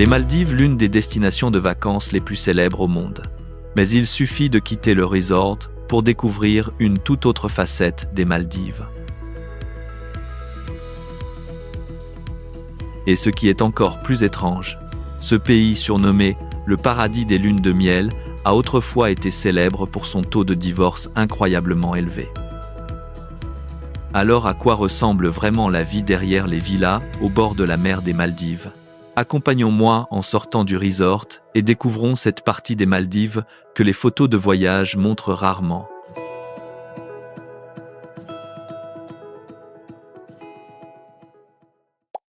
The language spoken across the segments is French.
Les Maldives, l'une des destinations de vacances les plus célèbres au monde. Mais il suffit de quitter le resort pour découvrir une toute autre facette des Maldives. Et ce qui est encore plus étrange, ce pays surnommé le paradis des lunes de miel a autrefois été célèbre pour son taux de divorce incroyablement élevé. Alors à quoi ressemble vraiment la vie derrière les villas au bord de la mer des Maldives ? Accompagnons-moi en sortant du resort et découvrons cette partie des Maldives que les photos de voyage montrent rarement.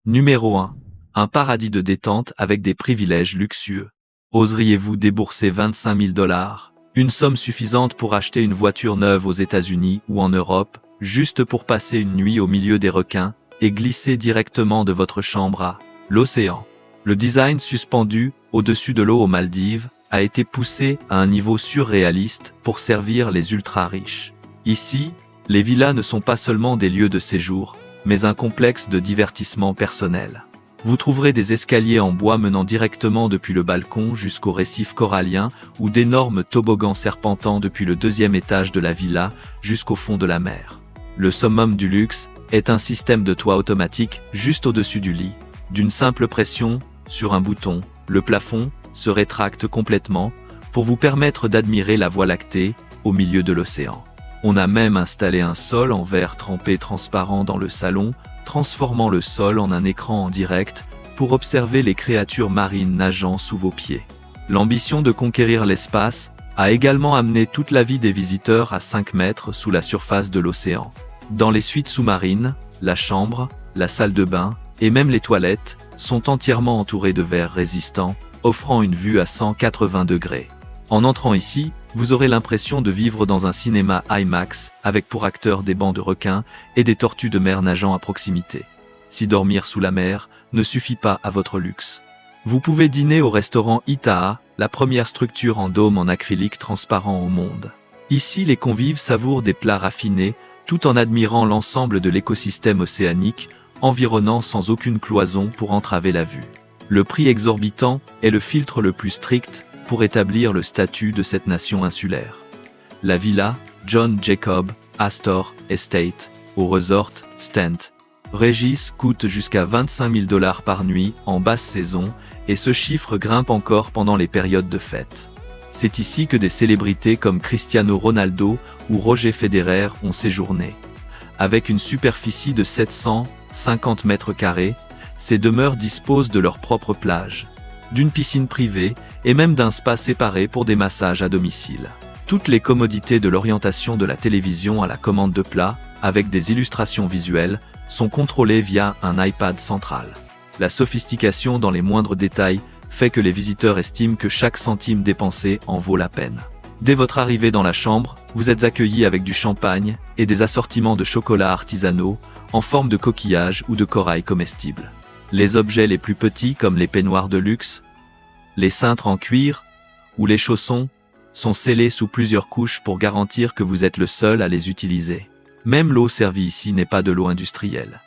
Numéro 1. Un paradis de détente avec des privilèges luxueux. Oseriez-vous débourser 25 000 $, une somme suffisante pour acheter une voiture neuve aux États-Unis ou en Europe, juste pour passer une nuit au milieu des requins et glisser directement de votre chambre à l'océan? Le design suspendu au-dessus de l'eau aux Maldives a été poussé à un niveau surréaliste pour servir les ultra-riches. Ici, les villas ne sont pas seulement des lieux de séjour, mais un complexe de divertissement personnel. Vous trouverez des escaliers en bois menant directement depuis le balcon jusqu'au récif corallien ou d'énormes toboggans serpentant depuis le 2e étage de la villa jusqu'au fond de la mer. Le summum du luxe est un système de toit automatique juste au-dessus du lit. D'une simple pression sur un bouton, le plafond se rétracte complètement pour vous permettre d'admirer la Voie lactée au milieu de l'océan. On a même installé un sol en verre trempé transparent dans le salon, transformant le sol en un écran en direct pour observer les créatures marines nageant sous vos pieds. L'ambition de conquérir l'espace a également amené toute la vie des visiteurs à 5 mètres sous la surface de l'océan. Dans les suites sous-marines, la chambre, la salle de bain et même les toilettes sont entièrement entourées de verres résistants, offrant une vue à 180 degrés. En entrant ici, vous aurez l'impression de vivre dans un cinéma IMAX avec pour acteurs des bancs de requins et des tortues de mer nageant à proximité. Si dormir sous la mer ne suffit pas à votre luxe, vous pouvez dîner au restaurant Itaha, la première structure en dôme en acrylique transparent au monde. Ici, les convives savourent des plats raffinés tout en admirant l'ensemble de l'écosystème océanique environnant sans aucune cloison pour entraver la vue. Le prix exorbitant est le filtre le plus strict pour établir le statut de cette nation insulaire. La villa John Jacob Astor Estate au resort Stent Regis coûte jusqu'à 25 000 $ par nuit en basse saison et ce chiffre grimpe encore pendant les périodes de fête. C'est ici que des célébrités comme Cristiano Ronaldo ou Roger Federer ont séjourné. Avec une superficie de 750 mètres carrés, ces demeures disposent de leur propre plage, d'une piscine privée et même d'un spa séparé pour des massages à domicile. Toutes les commodités de l'orientation de la télévision à la commande de plats, avec des illustrations visuelles, sont contrôlées via un iPad central. La sophistication dans les moindres détails fait que les visiteurs estiment que chaque centime dépensé en vaut la peine. Dès votre arrivée dans la chambre, vous êtes accueillis avec du champagne et des assortiments de chocolats artisanaux en forme de coquillages ou de corail comestibles. Les objets les plus petits comme les peignoirs de luxe, les cintres en cuir ou les chaussons sont scellés sous plusieurs couches pour garantir que vous êtes le seul à les utiliser. Même l'eau servie ici n'est pas de l'eau industrielle.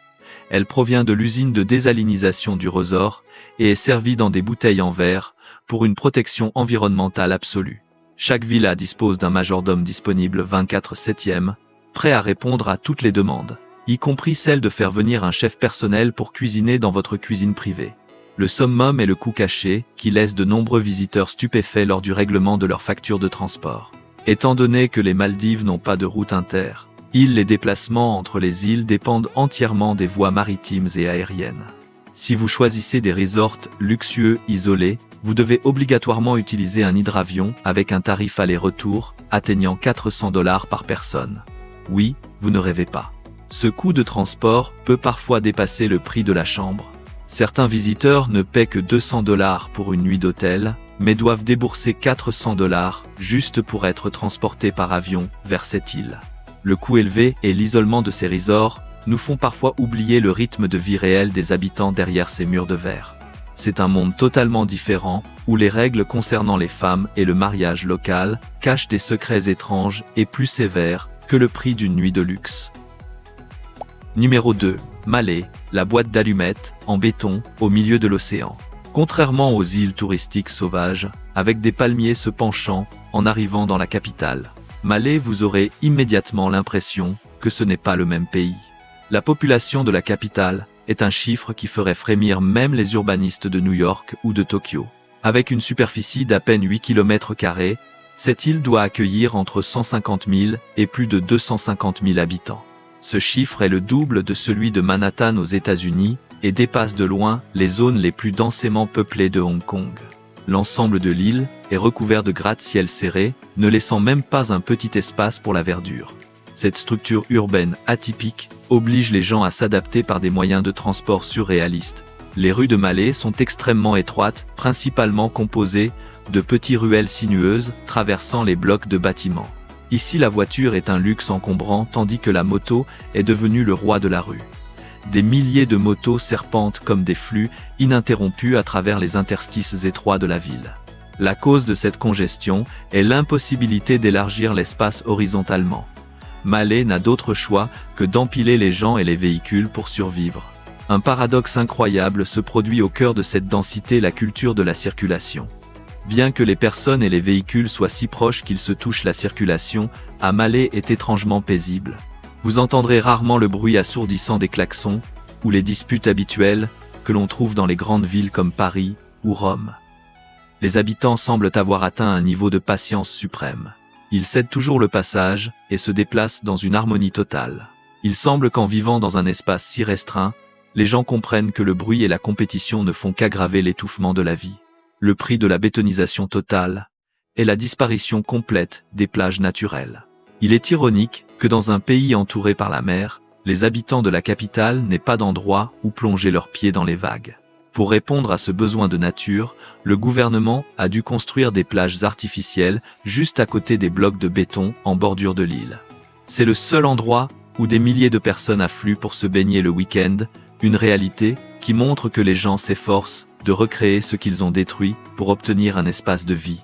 Elle provient de l'usine de désalinisation du resort et est servie dans des bouteilles en verre pour une protection environnementale absolue. Chaque villa dispose d'un majordome disponible 24/7, prêt à répondre à toutes les demandes, y compris celle de faire venir un chef personnel pour cuisiner dans votre cuisine privée. Le summum est le coût caché, qui laisse de nombreux visiteurs stupéfaits lors du règlement de leur facture de transport. Étant donné que les Maldives n'ont pas de route les déplacements entre les îles dépendent entièrement des voies maritimes et aériennes. Si vous choisissez des resorts luxueux isolés, vous devez obligatoirement utiliser un hydravion avec un tarif aller-retour atteignant 400 $ par personne. Oui, vous ne rêvez pas. Ce coût de transport peut parfois dépasser le prix de la chambre. Certains visiteurs ne paient que 200 $ pour une nuit d'hôtel, mais doivent débourser 400 $ juste pour être transportés par avion vers cette île. Le coût élevé et l'isolement de ces resorts nous font parfois oublier le rythme de vie réel des habitants derrière ces murs de verre. C'est un monde totalement différent, où les règles concernant les femmes et le mariage local cachent des secrets étranges et plus sévères que le prix d'une nuit de luxe. Numéro 2. Malé, la boîte d'allumettes, en béton, au milieu de l'océan. Contrairement aux îles touristiques sauvages, avec des palmiers se penchant en arrivant dans la capitale, Malé, vous aurez immédiatement l'impression que ce n'est pas le même pays. La population de la capitale est un chiffre qui ferait frémir même les urbanistes de New York ou de Tokyo. Avec une superficie d'à peine 8 km², cette île doit accueillir entre 150 000 et plus de 250 000 habitants. Ce chiffre est le double de celui de Manhattan aux États-Unis et dépasse de loin les zones les plus densément peuplées de Hong Kong. L'ensemble de l'île est recouvert de gratte-ciel serrés, ne laissant même pas un petit espace pour la verdure. Cette structure urbaine atypique oblige les gens à s'adapter par des moyens de transport surréalistes. Les rues de Malé sont extrêmement étroites, principalement composées de petites ruelles sinueuses traversant les blocs de bâtiments. Ici, la voiture est un luxe encombrant tandis que la moto est devenue le roi de la rue. Des milliers de motos serpentent comme des flux ininterrompus à travers les interstices étroits de la ville. La cause de cette congestion est l'impossibilité d'élargir l'espace horizontalement. Malé n'a d'autre choix que d'empiler les gens et les véhicules pour survivre. Un paradoxe incroyable se produit au cœur de cette densité, la culture de la circulation. Bien que les personnes et les véhicules soient si proches qu'ils se touchent, la circulation à Malé est étrangement paisible. Vous entendrez rarement le bruit assourdissant des klaxons ou les disputes habituelles que l'on trouve dans les grandes villes comme Paris ou Rome. Les habitants semblent avoir atteint un niveau de patience suprême. Ils cèdent toujours le passage et se déplacent dans une harmonie totale. Il semble qu'en vivant dans un espace si restreint, les gens comprennent que le bruit et la compétition ne font qu'aggraver l'étouffement de la vie. Le prix de la bétonisation totale est la disparition complète des plages naturelles. Il est ironique que dans un pays entouré par la mer, les habitants de la capitale n'aient pas d'endroit où plonger leurs pieds dans les vagues. Pour répondre à ce besoin de nature, le gouvernement a dû construire des plages artificielles juste à côté des blocs de béton en bordure de l'île. C'est le seul endroit où des milliers de personnes affluent pour se baigner le week-end, une réalité qui montre que les gens s'efforcent de recréer ce qu'ils ont détruit pour obtenir un espace de vie.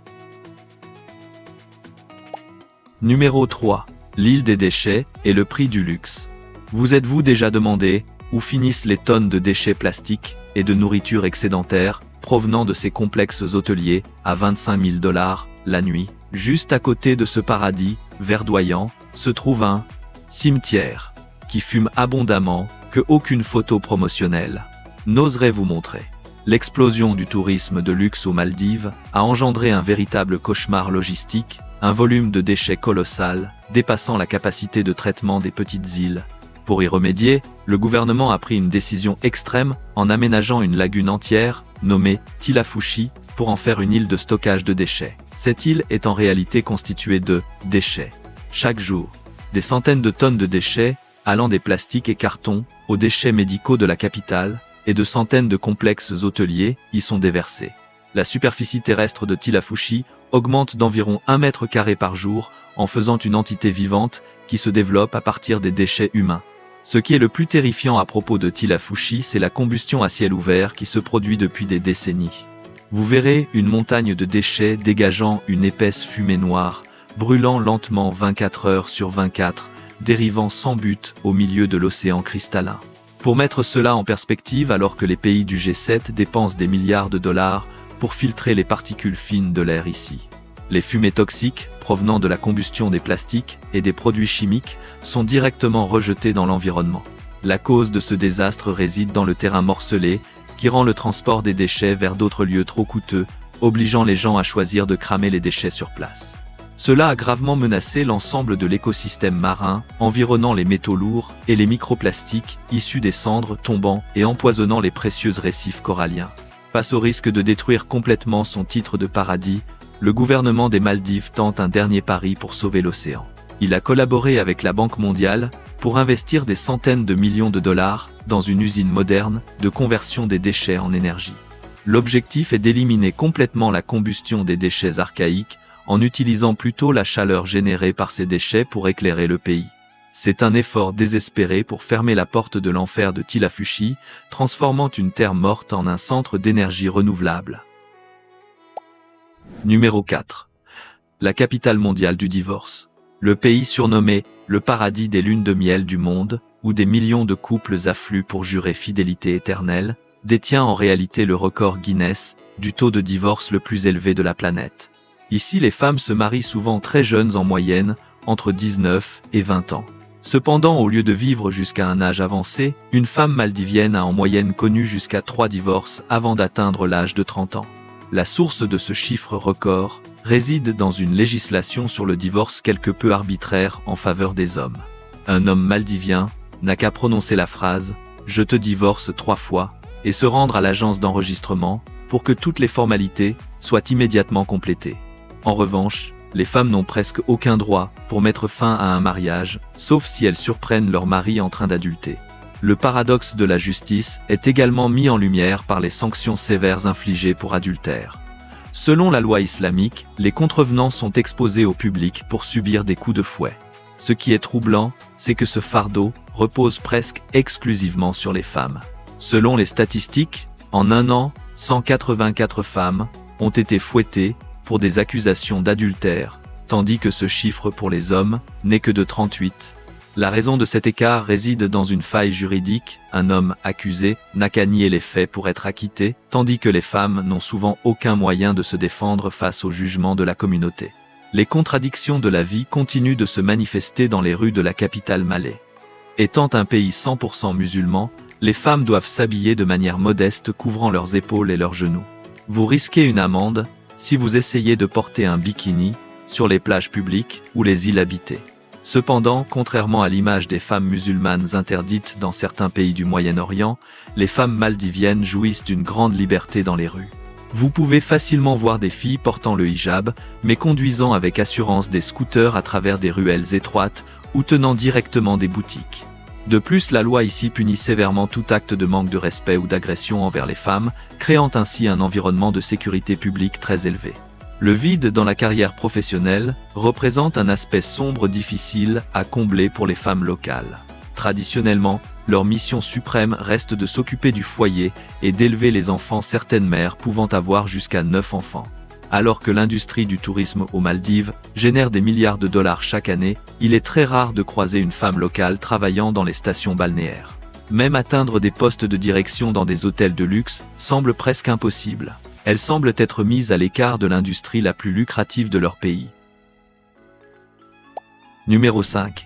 Numéro 3. L'île des déchets et le prix du luxe. Vous êtes-vous déjà demandé où finissent les tonnes de déchets plastiques et de nourriture excédentaire provenant de ces complexes hôteliers à 25 000 $ la nuit? Juste à côté de ce paradis verdoyant se trouve un cimetière qui fume abondamment que aucune photo promotionnelle n'oserait vous montrer. L'explosion du tourisme de luxe aux Maldives a engendré un véritable cauchemar logistique, un volume de déchets colossal, dépassant la capacité de traitement des petites îles. Pour y remédier, le gouvernement a pris une décision extrême en aménageant une lagune entière, nommée Tilafushi, pour en faire une île de stockage de déchets. Cette île est en réalité constituée de déchets. Chaque jour, des centaines de tonnes de déchets, allant des plastiques et cartons aux déchets médicaux de la capitale, et de centaines de complexes hôteliers y sont déversés. La superficie terrestre de Tilafushi augmente d'environ 1 m² par jour, en faisant une entité vivante qui se développe à partir des déchets humains. Ce qui est le plus terrifiant à propos de Tilafushi, c'est la combustion à ciel ouvert qui se produit depuis des décennies. Vous verrez une montagne de déchets dégageant une épaisse fumée noire, brûlant lentement 24 heures sur 24, dérivant sans but au milieu de l'océan cristallin. Pour mettre cela en perspective, alors que les pays du G7 dépensent des milliards de dollars pour filtrer les particules fines de l'air ici, les fumées toxiques provenant de la combustion des plastiques et des produits chimiques sont directement rejetées dans l'environnement. La cause de ce désastre réside dans le terrain morcelé qui rend le transport des déchets vers d'autres lieux trop coûteux, obligeant les gens à choisir de cramer les déchets sur place. Cela a gravement menacé l'ensemble de l'écosystème marin, environnant les métaux lourds et les microplastiques issus des cendres tombant et empoisonnant les précieux récifs coralliens. Face au risque de détruire complètement son titre de paradis, le gouvernement des Maldives tente un dernier pari pour sauver l'océan. Il a collaboré avec la Banque mondiale pour investir des centaines de millions de dollars dans une usine moderne de conversion des déchets en énergie. L'objectif est d'éliminer complètement la combustion des déchets archaïques en utilisant plutôt la chaleur générée par ces déchets pour éclairer le pays. C'est un effort désespéré pour fermer la porte de l'enfer de Tilafushi, transformant une terre morte en un centre d'énergie renouvelable. Numéro 4. La capitale mondiale du divorce. Le pays surnommé « le paradis des lunes de miel du monde », où des millions de couples affluent pour jurer fidélité éternelle, détient en réalité le record Guinness du taux de divorce le plus élevé de la planète. Ici, les femmes se marient souvent très jeunes en moyenne, entre 19 et 20 ans. Cependant, au lieu de vivre jusqu'à un âge avancé, une femme maldivienne a en moyenne connu jusqu'à 3 divorces avant d'atteindre l'âge de 30 ans. La source de ce chiffre record réside dans une législation sur le divorce quelque peu arbitraire en faveur des hommes. Un homme maldivien n'a qu'à prononcer la phrase « Je te divorce 3 fois » et se rendre à l'agence d'enregistrement pour que toutes les formalités soient immédiatement complétées. En revanche, les femmes n'ont presque aucun droit pour mettre fin à un mariage, sauf si elles surprennent leur mari en train d'adulter. Le paradoxe de la justice est également mis en lumière par les sanctions sévères infligées pour adultère. Selon la loi islamique, les contrevenants sont exposés au public pour subir des coups de fouet. Ce qui est troublant, c'est que ce fardeau repose presque exclusivement sur les femmes. Selon les statistiques, en un an, 184 femmes ont été fouettées pour des accusations d'adultère, tandis que ce chiffre pour les hommes n'est que de 38. La raison de cet écart réside dans une faille juridique, un homme accusé n'a qu'à nier les faits pour être acquitté, tandis que les femmes n'ont souvent aucun moyen de se défendre face au jugement de la communauté. Les contradictions de la vie continuent de se manifester dans les rues de la capitale Malais. Étant un pays 100% musulman, les femmes doivent s'habiller de manière modeste couvrant leurs épaules et leurs genoux. Vous risquez une amende si vous essayez de porter un bikini sur les plages publiques ou les îles habitées. Cependant, contrairement à l'image des femmes musulmanes interdites dans certains pays du Moyen-Orient, les femmes maldiviennes jouissent d'une grande liberté dans les rues. Vous pouvez facilement voir des filles portant le hijab, mais conduisant avec assurance des scooters à travers des ruelles étroites ou tenant directement des boutiques. De plus, la loi ici punit sévèrement tout acte de manque de respect ou d'agression envers les femmes, créant ainsi un environnement de sécurité publique très élevé. Le vide dans la carrière professionnelle représente un aspect sombre difficile à combler pour les femmes locales. Traditionnellement, leur mission suprême reste de s'occuper du foyer et d'élever les enfants, certaines mères pouvant avoir jusqu'à 9 enfants. Alors que l'industrie du tourisme aux Maldives génère des milliards de dollars chaque année, il est très rare de croiser une femme locale travaillant dans les stations balnéaires. Même atteindre des postes de direction dans des hôtels de luxe semble presque impossible. Elles semblent être mises à l'écart de l'industrie la plus lucrative de leur pays. Numéro 5.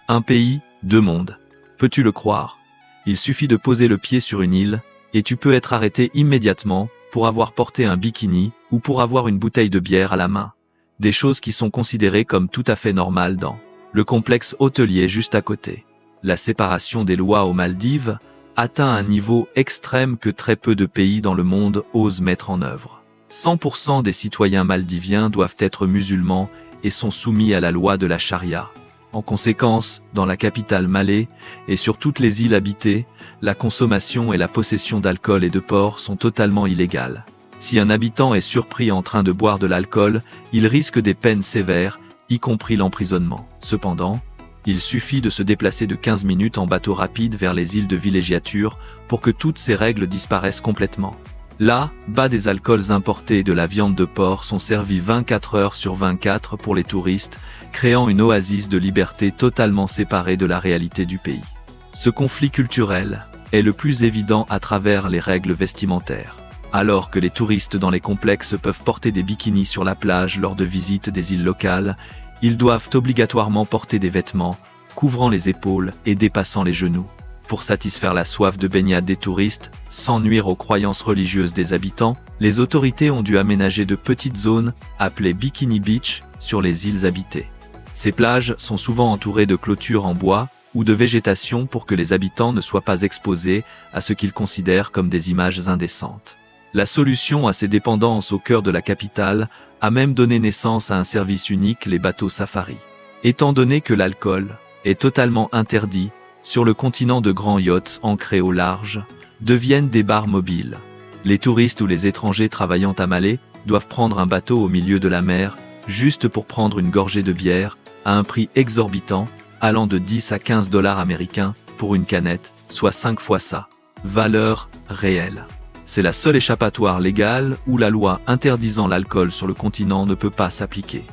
Un pays, deux mondes. Peux-tu le croire? Il suffit de poser le pied sur une île, et tu peux être arrêté immédiatement pour avoir porté un bikini ou pour avoir une bouteille de bière à la main. Des choses qui sont considérées comme tout à fait normales dans le complexe hôtelier juste à côté. La séparation des lois aux Maldives atteint un niveau extrême que très peu de pays dans le monde osent mettre en œuvre. 100% des citoyens maldiviens doivent être musulmans et sont soumis à la loi de la charia. En conséquence, dans la capitale Malais et sur toutes les îles habitées, la consommation et la possession d'alcool et de porc sont totalement illégales. Si un habitant est surpris en train de boire de l'alcool, il risque des peines sévères, y compris l'emprisonnement. Cependant, il suffit de se déplacer de 15 minutes en bateau rapide vers les îles de villégiature pour que toutes ces règles disparaissent complètement. Là-bas, des alcools importés et de la viande de porc sont servis 24 heures sur 24 pour les touristes, créant une oasis de liberté totalement séparée de la réalité du pays. Ce conflit culturel est le plus évident à travers les règles vestimentaires. Alors que les touristes dans les complexes peuvent porter des bikinis sur la plage lors de visites des îles locales, ils doivent obligatoirement porter des vêtements couvrant les épaules et dépassant les genoux. Pour satisfaire la soif de baignade des touristes, sans nuire aux croyances religieuses des habitants, les autorités ont dû aménager de petites zones, appelées Bikini Beach, sur les îles habitées. Ces plages sont souvent entourées de clôtures en bois ou de végétation pour que les habitants ne soient pas exposés à ce qu'ils considèrent comme des images indécentes. La solution à ces dépendances au cœur de la capitale a même donné naissance à un service unique, les bateaux safari. Étant donné que l'alcool est totalement interdit, sur le continent, de grands yachts ancrés au large deviennent des bars mobiles. Les touristes ou les étrangers travaillant à Malais doivent prendre un bateau au milieu de la mer, juste pour prendre une gorgée de bière, à un prix exorbitant, allant de 10 à 15 dollars américains pour une canette, soit 5 fois sa valeur réelle. C'est la seule échappatoire légale où la loi interdisant l'alcool sur le continent ne peut pas s'appliquer.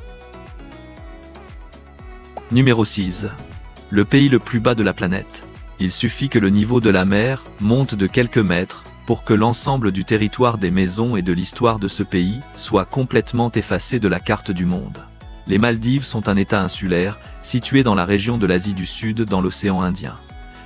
Numéro 6. Le pays le plus bas de la planète. Il suffit que le niveau de la mer monte de quelques mètres pour que l'ensemble du territoire des maisons et de l'histoire de ce pays soit complètement effacé de la carte du monde. Les Maldives sont un État insulaire, situé dans la région de l'Asie du Sud dans l'océan Indien.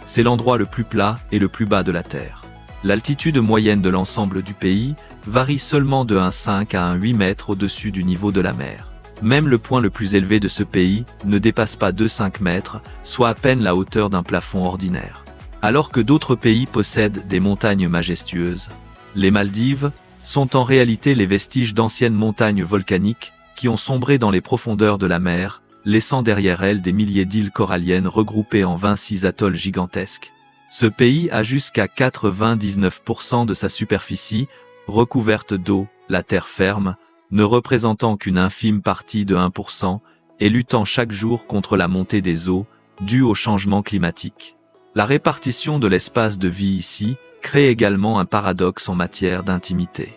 C'est l'endroit le plus plat et le plus bas de la Terre. L'altitude moyenne de l'ensemble du pays varie seulement de 1,5 à 1,8 mètres au-dessus du niveau de la mer. Même le point le plus élevé de ce pays ne dépasse pas 2,5 mètres, soit à peine la hauteur d'un plafond ordinaire. Alors que d'autres pays possèdent des montagnes majestueuses, les Maldives sont en réalité les vestiges d'anciennes montagnes volcaniques qui ont sombré dans les profondeurs de la mer, laissant derrière elles des milliers d'îles coralliennes regroupées en 26 atolls gigantesques. Ce pays a jusqu'à 99% de sa superficie recouverte d'eau, la terre ferme, ne représentant qu'une infime partie de 1%, et luttant chaque jour contre la montée des eaux, due au changement climatique. La répartition de l'espace de vie ici crée également un paradoxe en matière d'intimité.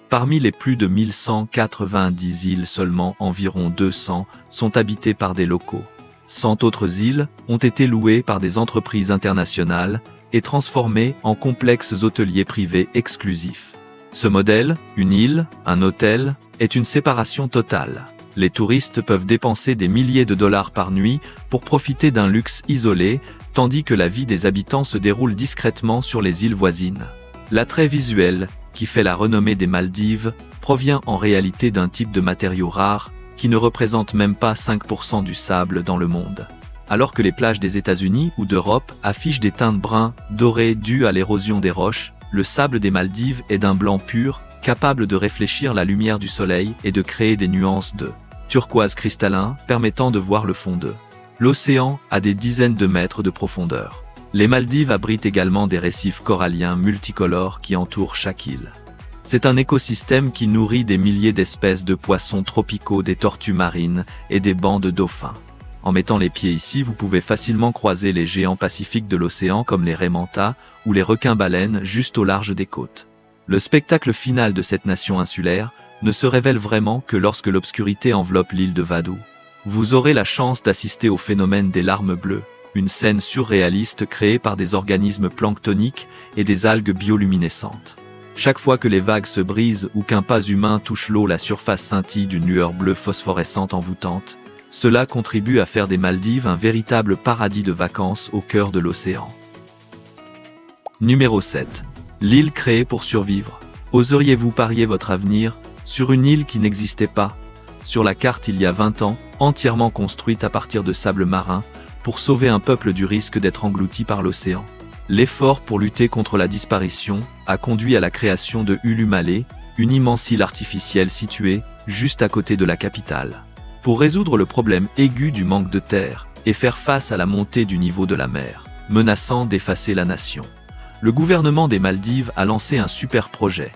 Parmi les plus de 1190 îles, seulement environ 200 sont habitées par des locaux. 100 autres îles ont été louées par des entreprises internationales et transformées en complexes hôteliers privés exclusifs. Ce modèle, une île, un hôtel, est une séparation totale. Les touristes peuvent dépenser des milliers de dollars par nuit pour profiter d'un luxe isolé, tandis que la vie des habitants se déroule discrètement sur les îles voisines. L'attrait visuel, qui fait la renommée des Maldives, provient en réalité d'un type de matériau rare, qui ne représente même pas 5% du sable dans le monde. Alors que les plages des États-Unis ou d'Europe affichent des teintes bruns, dorées dues à l'érosion des roches, le sable des Maldives est d'un blanc pur, capable de réfléchir la lumière du soleil et de créer des nuances de turquoise cristallin, permettant de voir le fond de l'océan à des dizaines de mètres de profondeur. Les Maldives abritent également des récifs coralliens multicolores qui entourent chaque île. C'est un écosystème qui nourrit des milliers d'espèces de poissons tropicaux, des tortues marines et des bancs de dauphins. En mettant les pieds ici, vous pouvez facilement croiser les géants pacifiques de l'océan comme les raies manta ou les requins-baleines juste au large des côtes. Le spectacle final de cette nation insulaire ne se révèle vraiment que lorsque l'obscurité enveloppe l'île de Vadou. Vous aurez la chance d'assister au phénomène des larmes bleues, une scène surréaliste créée par des organismes planctoniques et des algues bioluminescentes. Chaque fois que les vagues se brisent ou qu'un pas humain touche l'eau, la surface scintille d'une lueur bleue phosphorescente envoûtante. Cela contribue à faire des Maldives un véritable paradis de vacances au cœur de l'océan. Numéro 7. L'île créée pour survivre. Oseriez-vous parier votre avenir sur une île qui n'existait pas sur la carte il y a 20 ans, entièrement construite à partir de sable marin, pour sauver un peuple du risque d'être englouti par l'océan? L'effort pour lutter contre la disparition a conduit à la création de Ulu-Malé, une immense île artificielle située juste à côté de la capitale. Pour résoudre le problème aigu du manque de terre et faire face à la montée du niveau de la mer, menaçant d'effacer la nation, le gouvernement des Maldives a lancé un super projet,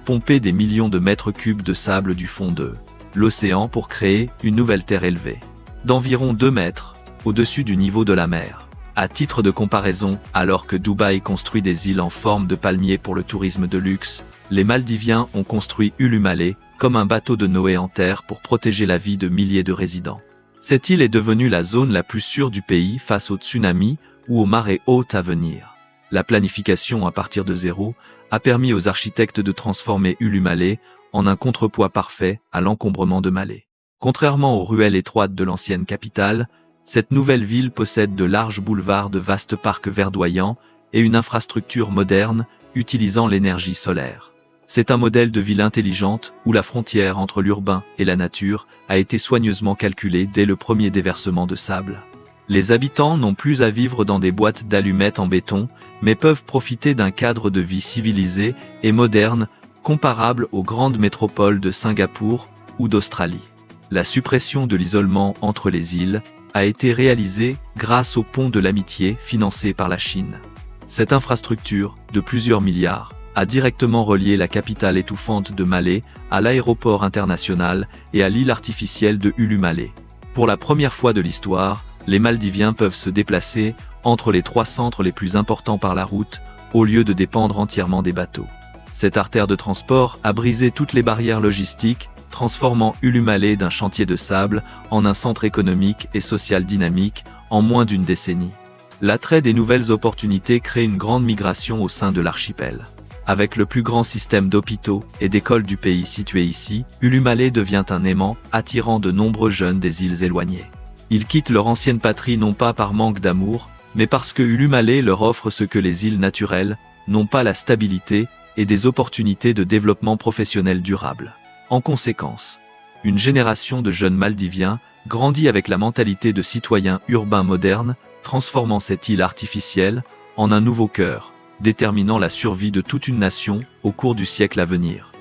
pomper des millions de mètres cubes de sable du fond de l'océan pour créer une nouvelle terre élevée, d'environ 2 mètres, au-dessus du niveau de la mer. À titre de comparaison, alors que Dubaï construit des îles en forme de palmier pour le tourisme de luxe, les Maldiviens ont construit Ulu-Malé comme un bateau de Noé en terre pour protéger la vie de milliers de résidents. Cette île est devenue la zone la plus sûre du pays face aux tsunamis ou aux marées hautes à venir. La planification à partir de zéro a permis aux architectes de transformer Ulu-Malé en un contrepoids parfait à l'encombrement de Malé. Contrairement aux ruelles étroites de l'ancienne capitale, cette nouvelle ville possède de larges boulevards, de vastes parcs verdoyants et une infrastructure moderne utilisant l'énergie solaire. C'est un modèle de ville intelligente où la frontière entre l'urbain et la nature a été soigneusement calculée dès le premier déversement de sable. Les habitants n'ont plus à vivre dans des boîtes d'allumettes en béton, mais peuvent profiter d'un cadre de vie civilisé et moderne, comparable aux grandes métropoles de Singapour ou d'Australie. La suppression de l'isolement entre les îles a été réalisée grâce au pont de l'amitié financé par la Chine. Cette infrastructure, de plusieurs milliards, a directement relié la capitale étouffante de Malé à l'aéroport international et à l'île artificielle de Ulu-Malé. Pour la première fois de l'histoire, les Maldiviens peuvent se déplacer entre les 3 centres les plus importants par la route, au lieu de dépendre entièrement des bateaux. Cette artère de transport a brisé toutes les barrières logistiques, transformant Ulu-Malé d'un chantier de sable en un centre économique et social dynamique en moins d'une décennie. L'attrait des nouvelles opportunités crée une grande migration au sein de l'archipel. Avec le plus grand système d'hôpitaux et d'écoles du pays situé ici, Ulumale devient un aimant, attirant de nombreux jeunes des îles éloignées. Ils quittent leur ancienne patrie non pas par manque d'amour, mais parce que Ulumale leur offre ce que les îles naturelles n'ont pas, la stabilité et des opportunités de développement professionnel durable. En conséquence, une génération de jeunes Maldiviens grandit avec la mentalité de citoyens urbains modernes, transformant cette île artificielle en un nouveau cœur, déterminant la survie de toute une nation au cours du siècle à venir.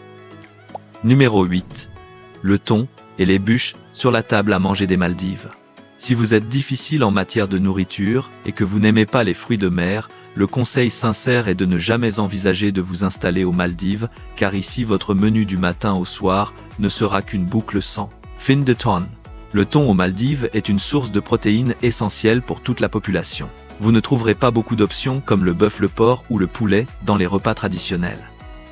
Numéro 8. Le thon et les bûches sur la table à manger des Maldives. Si vous êtes difficile en matière de nourriture et que vous n'aimez pas les fruits de mer, le conseil sincère est de ne jamais envisager de vous installer aux Maldives, car ici votre menu du matin au soir ne sera qu'une boucle sans fin de thon. Le thon aux Maldives est une source de protéines essentielle pour toute la population. Vous ne trouverez pas beaucoup d'options comme le bœuf, le porc ou le poulet dans les repas traditionnels.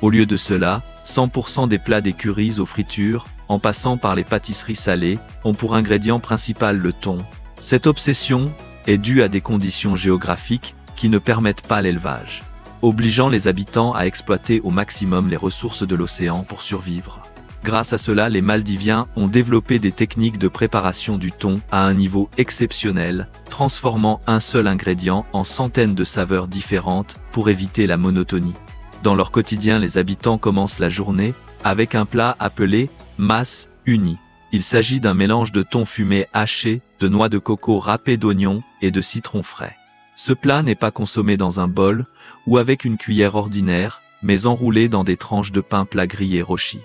Au lieu de cela, 100% des plats des currys aux fritures, en passant par les pâtisseries salées, ont pour ingrédient principal le thon. Cette obsession est due à des conditions géographiques qui ne permettent pas l'élevage, obligeant les habitants à exploiter au maximum les ressources de l'océan pour survivre. Grâce à cela, les Maldiviens ont développé des techniques de préparation du thon à un niveau exceptionnel, transformant un seul ingrédient en centaines de saveurs différentes pour éviter la monotonie. Dans leur quotidien, les habitants commencent la journée avec un plat appelé mas uni. Il s'agit d'un mélange de thon fumé haché, de noix de coco râpées d'oignons et de citron frais. Ce plat n'est pas consommé dans un bol ou avec une cuillère ordinaire, mais enroulé dans des tranches de pain plat grillé rochi.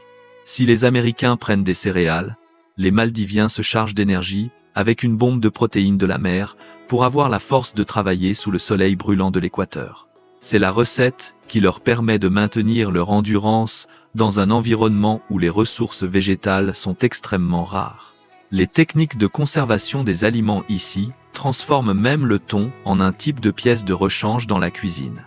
Si les Américains prennent des céréales, les Maldiviens se chargent d'énergie avec une bombe de protéines de la mer pour avoir la force de travailler sous le soleil brûlant de l'équateur. C'est la recette qui leur permet de maintenir leur endurance dans un environnement où les ressources végétales sont extrêmement rares. Les techniques de conservation des aliments ici transforment même le thon en un type de pièce de rechange dans la cuisine.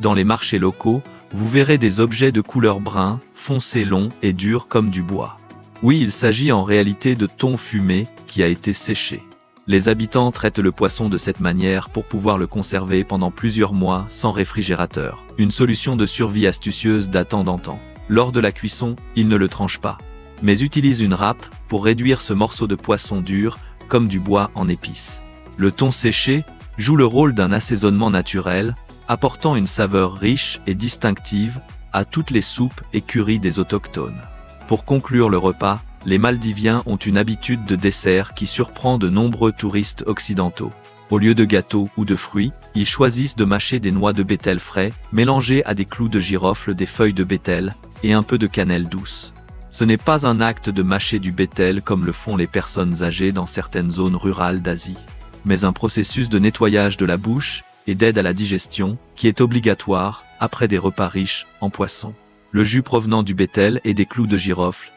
Dans les marchés locaux, vous verrez des objets de couleur brun, foncé, longs et durs comme du bois. Oui, il s'agit en réalité de thon fumé qui a été séché. Les habitants traitent le poisson de cette manière pour pouvoir le conserver pendant plusieurs mois sans réfrigérateur. Une solution de survie astucieuse datant d'antan. Lors de la cuisson, ils ne le tranchent pas, mais utilisent une râpe pour réduire ce morceau de poisson dur, comme du bois en épices. Le thon séché joue le rôle d'un assaisonnement naturel, apportant une saveur riche et distinctive à toutes les soupes et currys des autochtones. Pour conclure le repas, les Maldiviens ont une habitude de dessert qui surprend de nombreux touristes occidentaux. Au lieu de gâteaux ou de fruits, ils choisissent de mâcher des noix de bétel frais, mélangés à des clous de girofle, des feuilles de bétel et un peu de cannelle douce. Ce n'est pas un acte de mâcher du bétel comme le font les personnes âgées dans certaines zones rurales d'Asie, mais un processus de nettoyage de la bouche et d'aide à la digestion qui est obligatoire après des repas riches en poisson. Le jus provenant du bétel et des clous de girofle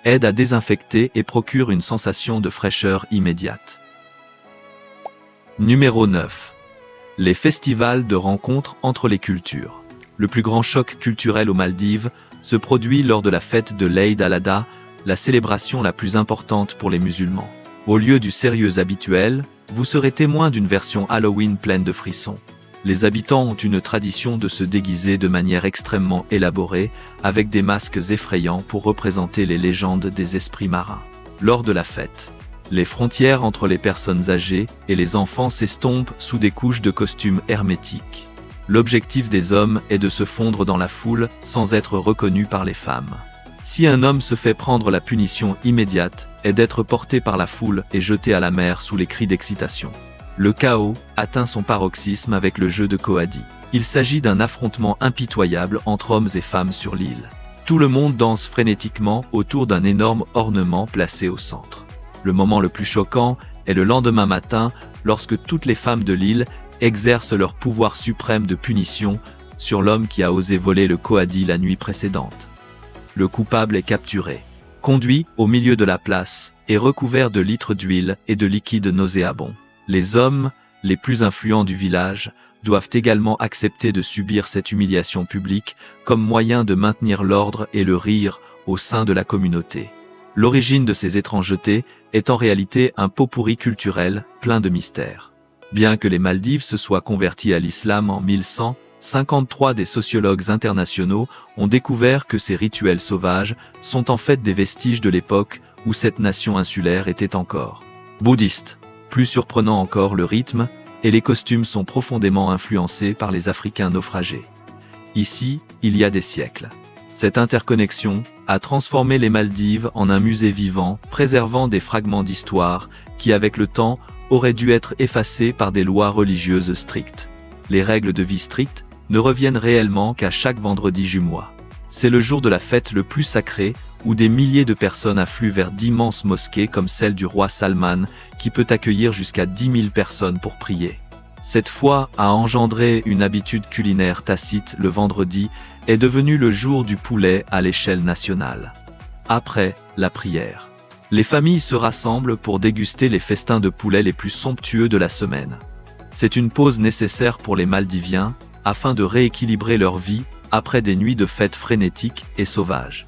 aide à désinfecter et procure une sensation de fraîcheur immédiate. Numéro 9. Les festivals de rencontres entre les cultures. Le plus grand choc culturel aux Maldives se produit lors de la fête de l'Eid al-Adha, la célébration la plus importante pour les musulmans. Au lieu du sérieux habituel, vous serez témoin d'une version Halloween pleine de frissons. Les habitants ont une tradition de se déguiser de manière extrêmement élaborée, avec des masques effrayants pour représenter les légendes des esprits marins. Lors de la fête, les frontières entre les personnes âgées et les enfants s'estompent sous des couches de costumes hermétiques. L'objectif des hommes est de se fondre dans la foule sans être reconnu par les femmes. Si un homme se fait prendre, la punition immédiate est d'être porté par la foule et jeté à la mer sous les cris d'excitation. Le chaos atteint son paroxysme avec le jeu de Koadi. Il s'agit d'un affrontement impitoyable entre hommes et femmes sur l'île. Tout le monde danse frénétiquement autour d'un énorme ornement placé au centre. Le moment le plus choquant est le lendemain matin, lorsque toutes les femmes de l'île exercent leur pouvoir suprême de punition sur l'homme qui a osé voler le Koadi la nuit précédente. Le coupable est capturé, conduit au milieu de la place et recouvert de litres d'huile et de liquide nauséabond. Les hommes les plus influents du village doivent également accepter de subir cette humiliation publique comme moyen de maintenir l'ordre et le rire au sein de la communauté. L'origine de ces étrangetés est en réalité un pot-pourri culturel plein de mystères. Bien que les Maldives se soient convertis à l'islam en 1100, 53 des sociologues internationaux ont découvert que ces rituels sauvages sont en fait des vestiges de l'époque où cette nation insulaire était encore bouddhiste. Plus surprenant encore, le rythme et les costumes sont profondément influencés par les Africains naufragés. Ici, il y a des siècles. Cette interconnexion a transformé les Maldives en un musée vivant, préservant des fragments d'histoire qui, avec le temps, auraient dû être effacés par des lois religieuses strictes. Les règles de vie strictes ne reviennent réellement qu'à chaque vendredi du mois. C'est le jour de la fête le plus sacré, où des milliers de personnes affluent vers d'immenses mosquées comme celle du roi Salman, qui peut accueillir jusqu'à 10 000 personnes pour prier. Cette foi a engendré une habitude culinaire tacite. Le vendredi est devenu le jour du poulet à l'échelle nationale. Après la prière, les familles se rassemblent pour déguster les festins de poulet les plus somptueux de la semaine. C'est une pause nécessaire pour les Maldiviens, afin de rééquilibrer leur vie après des nuits de fêtes frénétiques et sauvages.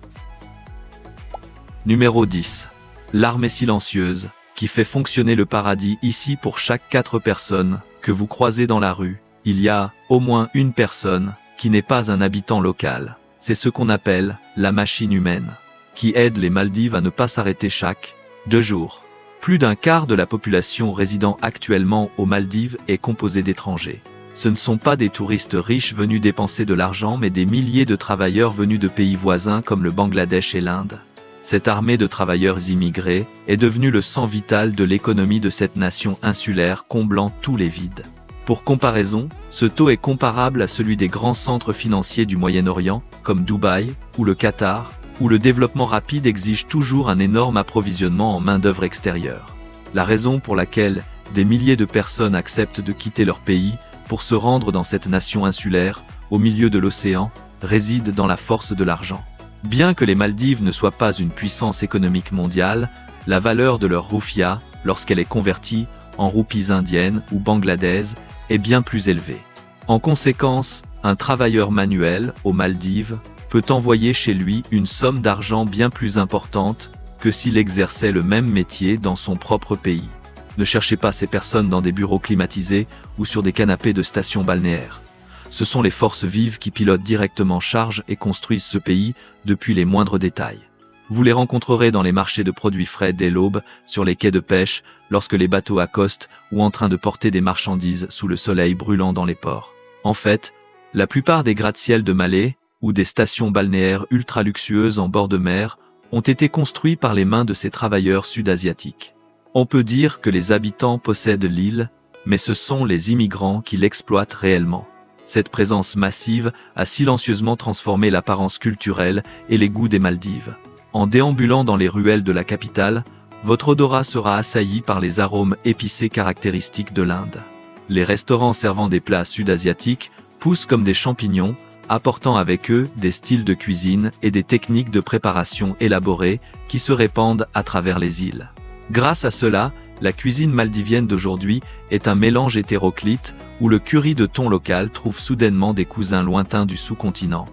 Numéro 10. L'armée silencieuse, qui fait fonctionner le paradis. Ici, pour chaque 4 personnes que vous croisez dans la rue, il y a au moins une personne qui n'est pas un habitant local. C'est ce qu'on appelle la machine humaine, qui aide les Maldives à ne pas s'arrêter chaque 2 jours. Plus d'un quart de la population résidant actuellement aux Maldives est composée d'étrangers. Ce ne sont pas des touristes riches venus dépenser de l'argent, mais des milliers de travailleurs venus de pays voisins comme le Bangladesh et l'Inde. Cette armée de travailleurs immigrés est devenue le sang vital de l'économie de cette nation insulaire, comblant tous les vides. Pour comparaison, ce taux est comparable à celui des grands centres financiers du Moyen-Orient, comme Dubaï ou le Qatar, où le développement rapide exige toujours un énorme approvisionnement en main-d'œuvre extérieure. La raison pour laquelle des milliers de personnes acceptent de quitter leur pays pour se rendre dans cette nation insulaire, au milieu de l'océan, réside dans la force de l'argent. Bien que les Maldives ne soient pas une puissance économique mondiale, la valeur de leur roufia, lorsqu'elle est convertie en roupies indiennes ou bangladaises, est bien plus élevée. En conséquence, un travailleur manuel aux Maldives peut envoyer chez lui une somme d'argent bien plus importante que s'il exerçait le même métier dans son propre pays. Ne cherchez pas ces personnes dans des bureaux climatisés ou sur des canapés de stations balnéaires. Ce sont les forces vives qui pilotent directement, chargent et construisent ce pays depuis les moindres détails. Vous les rencontrerez dans les marchés de produits frais dès l'aube, sur les quais de pêche, lorsque les bateaux accostent ou en train de porter des marchandises sous le soleil brûlant dans les ports. En fait, la plupart des gratte-ciels de Malé ou des stations balnéaires ultra luxueuses en bord de mer ont été construits par les mains de ces travailleurs sud-asiatiques. On peut dire que les habitants possèdent l'île, mais ce sont les immigrants qui l'exploitent réellement. Cette présence massive a silencieusement transformé l'apparence culturelle et les goûts des Maldives. En déambulant dans les ruelles de la capitale, votre odorat sera assailli par les arômes épicés caractéristiques de l'Inde. Les restaurants servant des plats sud-asiatiques poussent comme des champignons, apportant avec eux des styles de cuisine et des techniques de préparation élaborées qui se répandent à travers les îles. Grâce à cela, la cuisine maldivienne d'aujourd'hui est un mélange hétéroclite où le curry de thon local trouve soudainement des cousins lointains du sous-continent.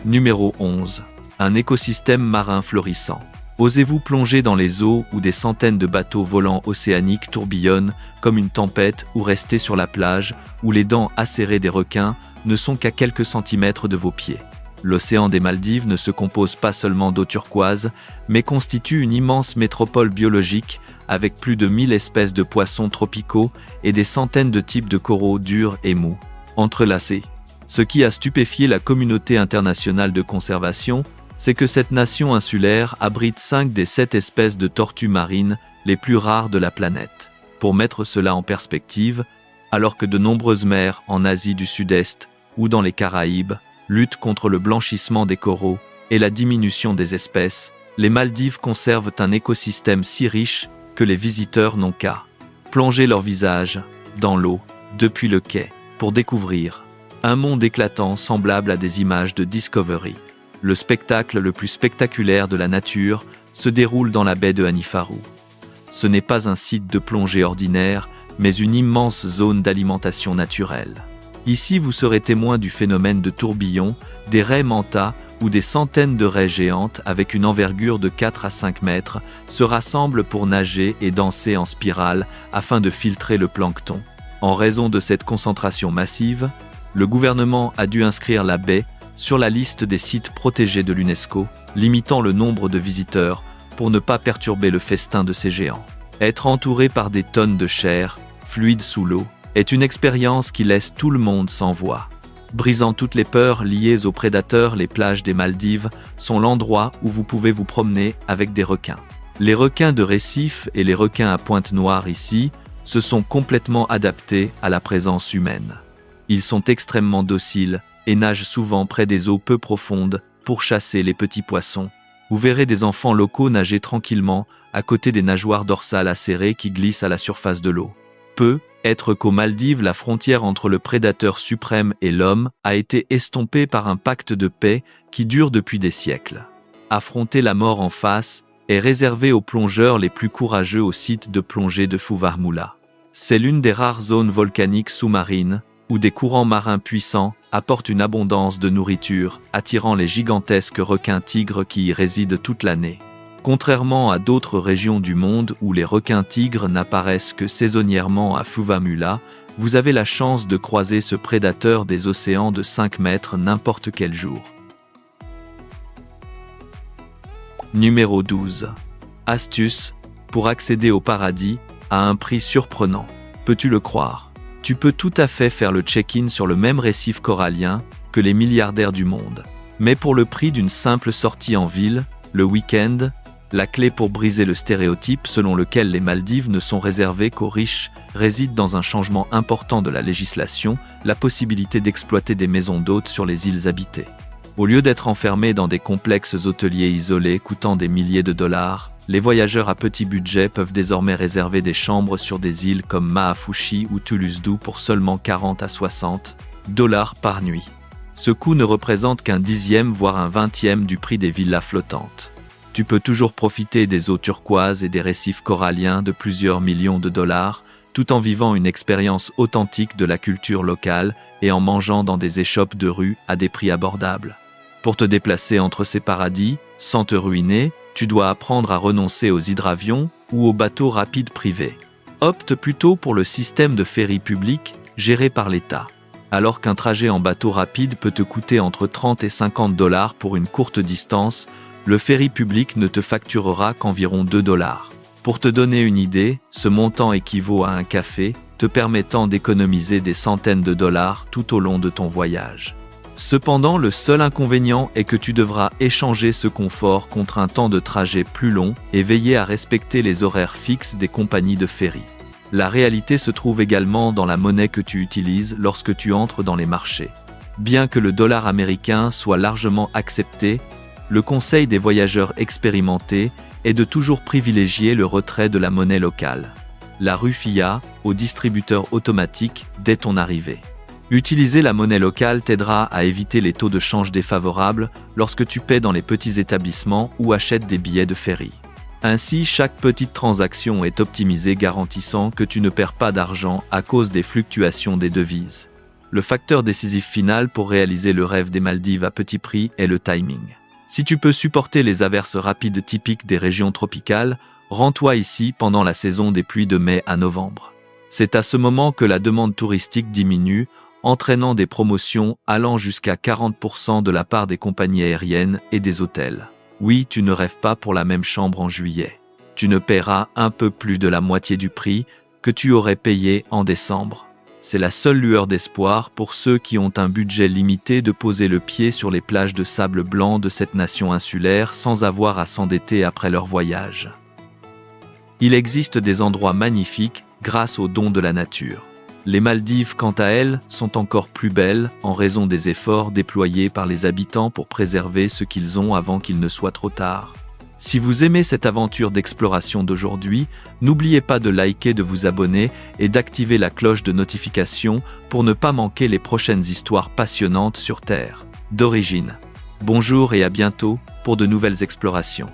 Numéro 11. Un écosystème marin florissant. Osez-vous plonger dans les eaux où des centaines de bateaux volants océaniques tourbillonnent comme une tempête, ou rester sur la plage où les dents acérées des requins ne sont qu'à quelques centimètres de vos pieds. L'océan des Maldives ne se compose pas seulement d'eau turquoise, mais constitue une immense métropole biologique avec plus de 1000 espèces de poissons tropicaux et des centaines de types de coraux durs et mous, entrelacés. Ce qui a stupéfié la communauté internationale de conservation, c'est que cette nation insulaire abrite 5 des 7 espèces de tortues marines les plus rares de la planète. Pour mettre cela en perspective, alors que de nombreuses mers en Asie du Sud-Est ou dans les Caraïbes luttent contre le blanchissement des coraux et la diminution des espèces, les Maldives conservent un écosystème si riche que les visiteurs n'ont qu'à plonger leur visage dans l'eau depuis le quai pour découvrir un monde éclatant semblable à des images de Discovery. Le spectacle le plus spectaculaire de la nature se déroule dans la baie de Hanifaru. Ce n'est pas un site de plongée ordinaire, mais une immense zone d'alimentation naturelle. Ici, vous serez témoin du phénomène de tourbillon, des raies manta où des centaines de raies géantes avec une envergure de 4 à 5 mètres se rassemblent pour nager et danser en spirale afin de filtrer le plancton. En raison de cette concentration massive, le gouvernement a dû inscrire la baie sur la liste des sites protégés de l'UNESCO, limitant le nombre de visiteurs pour ne pas perturber le festin de ces géants. Être entouré par des tonnes de chair, fluide sous l'eau, est une expérience qui laisse tout le monde sans voix. Brisant toutes les peurs liées aux prédateurs, les plages des Maldives sont l'endroit où vous pouvez vous promener avec des requins. Les requins de récif et les requins à pointe noire ici se sont complètement adaptés à la présence humaine. Ils sont extrêmement dociles et nagent souvent près des eaux peu profondes pour chasser les petits poissons. Vous verrez des enfants locaux nager tranquillement à côté des nageoires dorsales acérées qui glissent à la surface de l'eau. Être qu'aux Maldives, la frontière entre le prédateur suprême et l'homme a été estompée par un pacte de paix qui dure depuis des siècles. Affronter la mort en face est réservé aux plongeurs les plus courageux au site de plongée de Fuvahmulah. C'est l'une des rares zones volcaniques sous-marines où des courants marins puissants apportent une abondance de nourriture, attirant les gigantesques requins-tigres qui y résident toute l'année. Contrairement à d'autres régions du monde où les requins-tigres n'apparaissent que saisonnièrement à Fuvahmulah, vous avez la chance de croiser ce prédateur des océans de 5 mètres n'importe quel jour. Numéro 12. Astuce pour accéder au paradis à un prix surprenant. Peux-tu le croire? Tu peux tout à fait faire le check-in sur le même récif corallien que les milliardaires du monde. Mais pour le prix d'une simple sortie en ville, le week-end, la clé pour briser le stéréotype selon lequel les Maldives ne sont réservées qu'aux riches réside dans un changement important de la législation, la possibilité d'exploiter des maisons d'hôtes sur les îles habitées. Au lieu d'être enfermés dans des complexes hôteliers isolés coûtant des milliers de dollars, les voyageurs à petit budget peuvent désormais réserver des chambres sur des îles comme Maafushi ou Toulouse-Dou pour seulement 40 à 60 dollars par nuit. Ce coût ne représente qu'un 10e voire un 20e du prix des villas flottantes. Tu peux toujours profiter des eaux turquoises et des récifs coralliens de plusieurs millions de dollars, tout en vivant une expérience authentique de la culture locale et en mangeant dans des échoppes de rue à des prix abordables. Pour te déplacer entre ces paradis, sans te ruiner, tu dois apprendre à renoncer aux hydravions ou aux bateaux rapides privés. Opte plutôt pour le système de ferry public géré par l'État. Alors qu'un trajet en bateau rapide peut te coûter entre 30 et 50 dollars pour une courte distance, le ferry public ne te facturera qu'environ 2 dollars. Pour te donner une idée, ce montant équivaut à un café, te permettant d'économiser des centaines de dollars tout au long de ton voyage. Cependant, le seul inconvénient est que tu devras échanger ce confort contre un temps de trajet plus long et veiller à respecter les horaires fixes des compagnies de ferry. La réalité se trouve également dans la monnaie que tu utilises lorsque tu entres dans les marchés. Bien que le dollar américain soit largement accepté, le conseil des voyageurs expérimentés est de toujours privilégier le retrait de la monnaie locale. La rufia au distributeur automatique dès ton arrivée. Utiliser la monnaie locale t'aidera à éviter les taux de change défavorables lorsque tu paies dans les petits établissements ou achètes des billets de ferry. Ainsi, chaque petite transaction est optimisée garantissant que tu ne perds pas d'argent à cause des fluctuations des devises. Le facteur décisif final pour réaliser le rêve des Maldives à petit prix est le timing. Si tu peux supporter les averses rapides typiques des régions tropicales, rends-toi ici pendant la saison des pluies de mai à novembre. C'est à ce moment que la demande touristique diminue, entraînant des promotions allant jusqu'à 40% de la part des compagnies aériennes et des hôtels. Oui, tu ne rêves pas pour la même chambre en juillet. Tu ne paieras un peu plus de la moitié du prix que tu aurais payé en décembre. C'est la seule lueur d'espoir pour ceux qui ont un budget limité de poser le pied sur les plages de sable blanc de cette nation insulaire sans avoir à s'endetter après leur voyage. Il existe des endroits magnifiques grâce aux dons de la nature. Les Maldives, quant à elles, sont encore plus belles en raison des efforts déployés par les habitants pour préserver ce qu'ils ont avant qu'il ne soit trop tard. Si vous aimez cette aventure d'exploration d'aujourd'hui, n'oubliez pas de liker, de vous abonner et d'activer la cloche de notification pour ne pas manquer les prochaines histoires passionnantes sur Terre d'origine. Bonjour et à bientôt pour de nouvelles explorations.